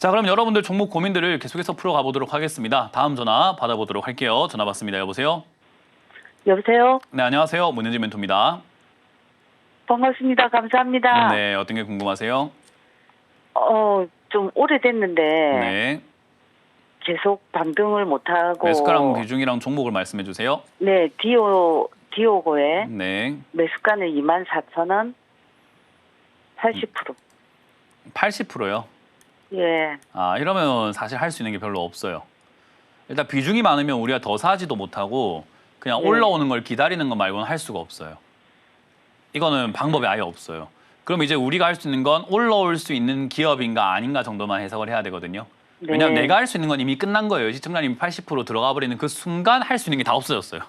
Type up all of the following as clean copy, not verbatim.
자, 그럼 여러분들 종목 고민들을 계속해서 풀어가 보도록 하겠습니다. 다음 전화 받아보도록 할게요. 전화 받습니다. 여보세요? 여보세요? 네, 안녕하세요. 문현지 멘토입니다. 반갑습니다. 감사합니다. 네, 어떤 게 궁금하세요? 좀 오래됐는데 네. 계속 반등을 못하고. 매수가랑 비중이랑 종목을 말씀해 주세요. 네, 디오고에 네. 매수가는 24,000원, 80%. 80%요? 예, 아, 이러면 사실 할 수 있는 게 별로 없어요. 일단 비중이 많으면 우리가 더 사지도 못하고 그냥 네. 올라오는 걸 기다리는 것 말고는 할 수가 없어요. 이거는 방법이 아예 없어요. 그럼 이제 우리가 할 수 있는 건 올라올 수 있는 기업인가 아닌가 정도만 해석을 해야 되거든요. 왜냐하면 네. 내가 할 수 있는 건 이미 끝난 거예요. 시청자님이 80% 들어가 버리는 그 순간 할 수 있는 게 다 없어졌어요.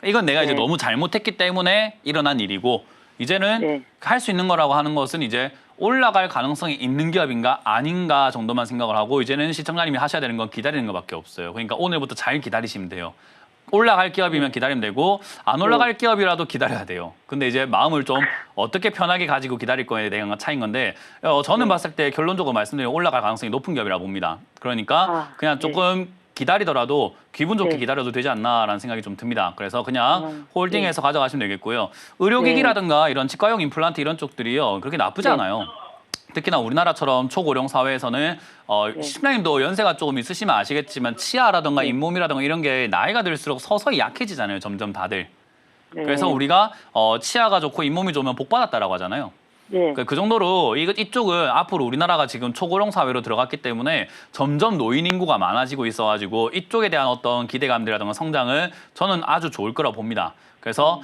이건 내가 이제 네. 너무 잘못했기 때문에 일어난 일이고 이제는 네. 할 수 있는 거라고 하는 것은 이제 올라갈 가능성이 있는 기업인가 아닌가 정도만 생각을 하고 이제는 시청자님이 하셔야 되는 건 기다리는 것밖에 없어요. 그러니까 오늘부터 잘 기다리시면 돼요. 올라갈 기업이면 기다리면 되고 안 올라갈 기업이라도 기다려야 돼요. 근데 이제 마음을 좀 어떻게 편하게 가지고 기다릴 거에 대한 차이인 건데 저는 봤을 때 결론적으로 말씀드리면 올라갈 가능성이 높은 기업이라 봅니다. 그러니까 그냥 조금 기다리더라도 기분 좋게 네. 기다려도 되지 않나라는 생각이 좀 듭니다. 그래서 그냥 홀딩해서 가져가시면 되겠고요. 의료기기라든가 이런 치과용 임플란트 이런 쪽들이요. 그렇게 나쁘지 네. 않아요. 특히나 우리나라처럼 초고령 사회에서는 시청자님도 연세가 조금 있으시면 아시겠지만 치아라든가 잇몸이라든가 이런 게 나이가 들수록 서서히 약해지잖아요. 점점 다들. 네. 그래서 우리가 치아가 좋고 잇몸이 좋으면 복 받았다라고 하잖아요. 네. 그 정도로 이쪽은 앞으로 우리나라가 지금 초고령 사회로 들어갔기 때문에 점점 노인 인구가 많아지고 있어가지고 이쪽에 대한 어떤 기대감들이라든가 성장은 저는 아주 좋을 거라 봅니다. 그래서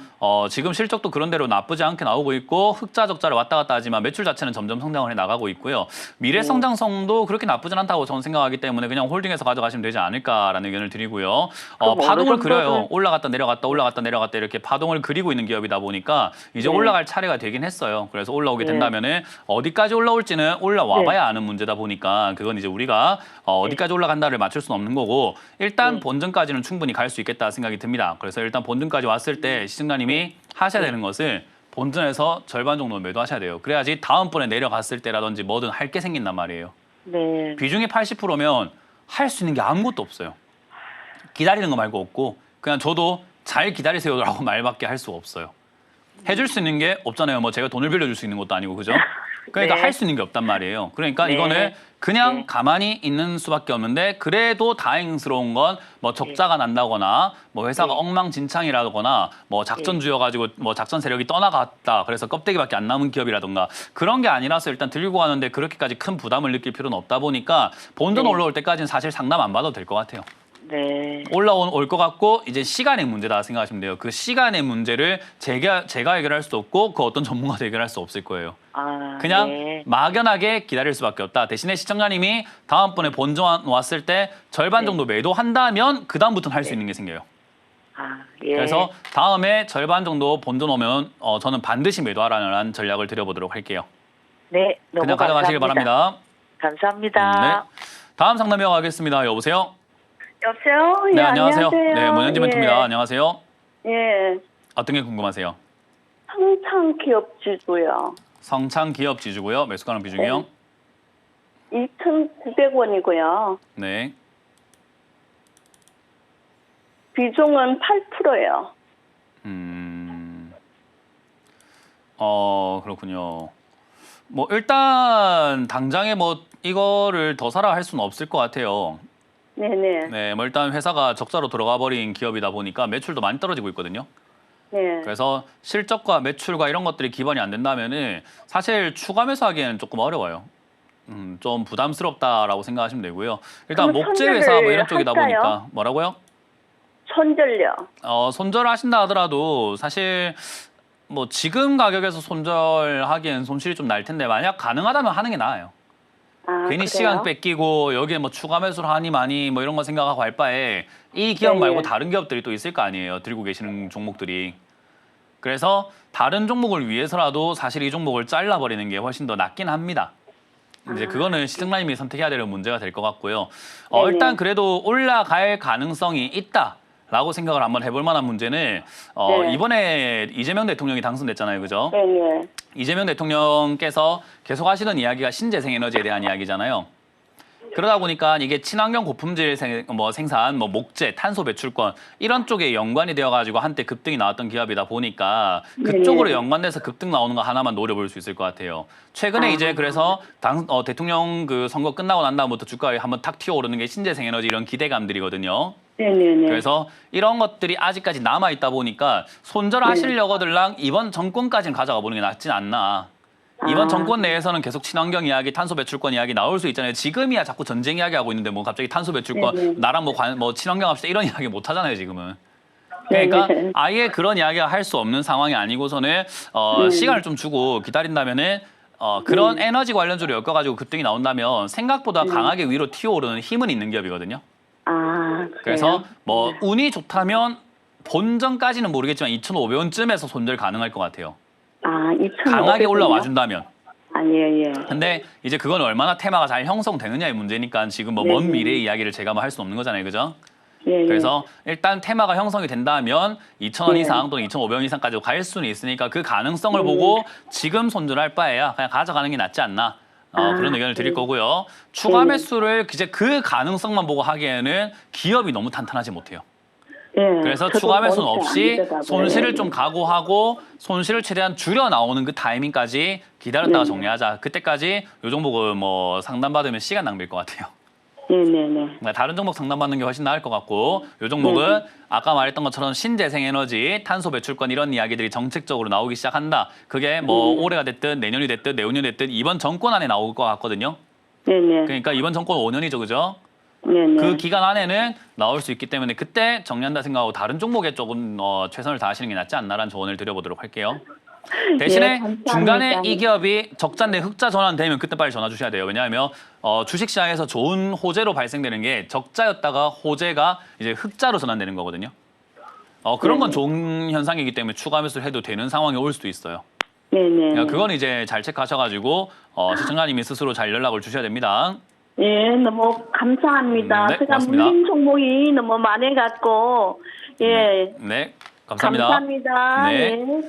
지금 실적도 그런 대로 나쁘지 않게 나오고 있고 흑자 적자를 왔다 갔다 하지만 매출 자체는 점점 성장을 해 나가고 있고요. 미래 성장성도 그렇게 나쁘진 않다고 저는 생각하기 때문에 그냥 홀딩해서 가져가시면 되지 않을까라는 의견을 드리고요. 파동을 그려요. 올라갔다 내려갔다 올라갔다 내려갔다 이렇게 파동을 그리고 있는 기업이다 보니까 이제 올라갈 차례가 되긴 했어요. 그래서 올라오게 된다면은 어디까지 올라올지는 올라와봐야 아는 문제다 보니까 그건 이제 우리가 어디까지 올라간다를 맞출 수는 없는 거고 일단 본전까지는 충분히 갈 수 있겠다 생각이 듭니다. 그래서 일단 본전까지 왔을 때 시청자님이 하셔야 되는 것을 본전에서 절반 정도 매도하셔야 돼요. 그래야지 다음번에 내려갔을 때라든지 뭐든 할 게 생긴단 말이에요. 네. 비중이 80%면 할 수 있는 게 아무것도 없어요. 기다리는 거 말고 없고 그냥 저도 잘 기다리세요라고 말밖에 할 수가 없어요. 해줄 수 있는 게 없잖아요. 뭐 제가 돈을 빌려줄 수 있는 것도 아니고 그죠? 그러니까 네. 할 수 있는 게 없단 말이에요. 그러니까 네. 이거는 그냥 가만히 있는 수밖에 없는데 그래도 다행스러운 건 뭐 적자가 난다거나 뭐 회사가 엉망진창이라거나 뭐 작전주여 가지고 뭐 작전 세력이 떠나갔다. 그래서 껍데기밖에 안 남은 기업이라든가 그런 게 아니라서 일단 들고 가는데 그렇게까지 큰 부담을 느낄 필요는 없다 보니까 본전 올라올 때까지는 사실 상담 안 받아도 될 것 같아요. 네. 올 것 같고 이제 시간의 문제다 생각하시면 돼요. 그 시간의 문제를 제가 해결할 수 없고 그 어떤 전문가도 해결할 수 없을 거예요. 그냥 네. 막연하게 기다릴 수밖에 없다. 대신에 시청자님이 다음번에 본전 왔을 때 절반 정도 매도한다면 그 다음부터는 할 수 있는 게 생겨요. 예. 그래서 다음에 절반 정도 본전 오면 저는 반드시 매도하라는 전략을 드려보도록 할게요. 네. 너무 그냥 가져가시길 바랍니다. 감사합니다. 네. 다음 상담 이어가겠습니다. 여보세요? 여보세요? 네, 예, 안녕하세요. 안녕하세요. 네, 문현지 멘토입니다. 안녕하세요. 예. 어떤 게 궁금하세요? 성창기업지주요. 성창 기업 지주고요. 매수가는 비중이요? 2,900원이고요. 네. 비중은 8%예요. 그렇군요. 뭐 일단 당장에 뭐 이거를 더 사라 할 수는 없을 것 같아요. 네네. 네, 뭐 일단 회사가 적자로 들어가 버린 기업이다 보니까 매출도 많이 떨어지고 있거든요. 네. 그래서 실적과 매출과 이런 것들이 기반이 안 된다면은 사실 추가 매수하기에는 조금 어려워요. 좀 부담스럽다라고 생각하시면 되고요. 일단 그럼 목재 회사 뭐 이런 손절을 쪽이다 할까요? 보니까 뭐라고요? 손절요. 손절하신다 하더라도 사실 뭐 지금 가격에서 손절하기엔 손실이 좀 날 텐데 만약 가능하다면 하는 게 나아요. 괜히 그래요? 시간 뺏기고 여기에 뭐 추가 매수를 하니 많이 뭐 이런 거 생각하고 할 바에 이 기업 네, 말고 네. 다른 기업들이 또 있을 거 아니에요. 들고 계시는 종목들이. 그래서 다른 종목을 위해서라도 사실 이 종목을 잘라버리는 게 훨씬 더 낫긴 합니다. 이제 그거는 시청자님이 선택해야 되는 문제가 될 것 같고요. 네네. 일단 그래도 올라갈 가능성이 있다라고 생각을 한번 해볼 만한 문제는 네. 이번에 이재명 대통령이 당선됐잖아요. 그죠? 네네. 이재명 대통령께서 계속 하시던 이야기가 신재생 에너지에 대한 이야기잖아요. 그러다 보니까 이게 친환경 고품질 생산, 뭐 목재, 탄소 배출권 이런 쪽에 연관이 되어가지고 한때 급등이 나왔던 기업이다 보니까 그쪽으로 연관돼서 급등 나오는 거 하나만 노려볼 수 있을 것 같아요. 최근에 이제 그래서 대통령 그 선거 끝나고 난 다음부터 주가에 한번 탁 튀어오르는 게 신재생에너지 이런 기대감들이거든요. 네네네. 그래서 이런 것들이 아직까지 남아 있다 보니까 손절하시려고들랑 이번 정권까지는 가져가 보는 게 낫진 않나. 이번 정권 내에서는 계속 친환경 이야기, 탄소 배출권 이야기 나올 수 있잖아요. 지금이야 자꾸 전쟁 이야기 하고 있는데 뭐 갑자기 탄소 배출권, 나랑 뭐 친환경 합시다 이런 이야기 못 하잖아요 지금은. 그러니까 아예 그런 이야기가 할 수 없는 상황이 아니고서는 시간을 좀 주고 기다린다면은 그런 에너지 관련주로 엮어가지고 급등이 나온다면 생각보다 강하게 위로 튀어오르는 힘은 있는 기업이거든요. 아, 그래서 그래요? 뭐 운이 좋다면 본전까지는 모르겠지만 2,500원쯤에서 손절 가능할 것 같아요. 아, 2,500원. 강하게 올라와 준다면. 아, 예, 예. 근데 이제 그건 얼마나 테마가 잘 형성되느냐의 문제니까 지금 뭐 먼 미래의 이야기를 제가 뭐 할 수 없는 거잖아요. 그죠? 예, 예. 그래서 일단 테마가 형성이 된다면 2,000원 예. 이상 또는 2,500원 이상까지 갈 수는 있으니까 그 가능성을 보고 지금 손절할 바에야 그냥 가져가는 게 낫지 않나. 그런 의견을 드릴 거고요. 추가 매수를 이제 그 가능성만 보고 하기에는 기업이 너무 탄탄하지 못해요. 예. 그래서 저도 추가 매수는 그렇게 안 없이 믿어가고요. 손실을 좀 각오하고 손실을 최대한 줄여 나오는 그 타이밍까지 기다렸다가 정리하자. 그때까지 요 종목은 뭐 상담받으면 시간 낭비일 것 같아요. 네네네. 그러니까 다른 종목 상담받는 게 훨씬 나을 것 같고 요 종목은 아까 말했던 것처럼 신재생에너지, 탄소 배출권 이런 이야기들이 정책적으로 나오기 시작한다. 그게 뭐 올해가 됐든 내년이 됐든 내후년이 됐든 이번 정권 안에 나올 것 같거든요. 네네. 그러니까 이번 정권 5년이죠. 그죠? 네네. 그 기간 안에는 나올 수 있기 때문에 그때 정리한다 생각하고 다른 종목에 조금 최선을 다하시는 게 낫지 않나라는 조언을 드려보도록 할게요. 대신에 감사합니다. 중간에 이 기업이 적자인데 흑자 전환되면 그때 빨리 전화 주셔야 돼요. 왜냐하면 주식시장에서 좋은 호재로 발생되는 게 적자였다가 호재가 이제 흑자로 전환되는 거거든요. 그런 건 좋은 현상이기 때문에 추가 매수를 해도 되는 상황이 올 수도 있어요. 네네. 그건 이제 잘 체크하셔가지고 시청자님이 스스로 잘 연락을 주셔야 됩니다. 예, 너무 감사합니다. 네, 제가 고맙습니다. 물린 종목이 너무 많아갖고, 예. 네, 감사합니다. 감사합니다. 네. 예.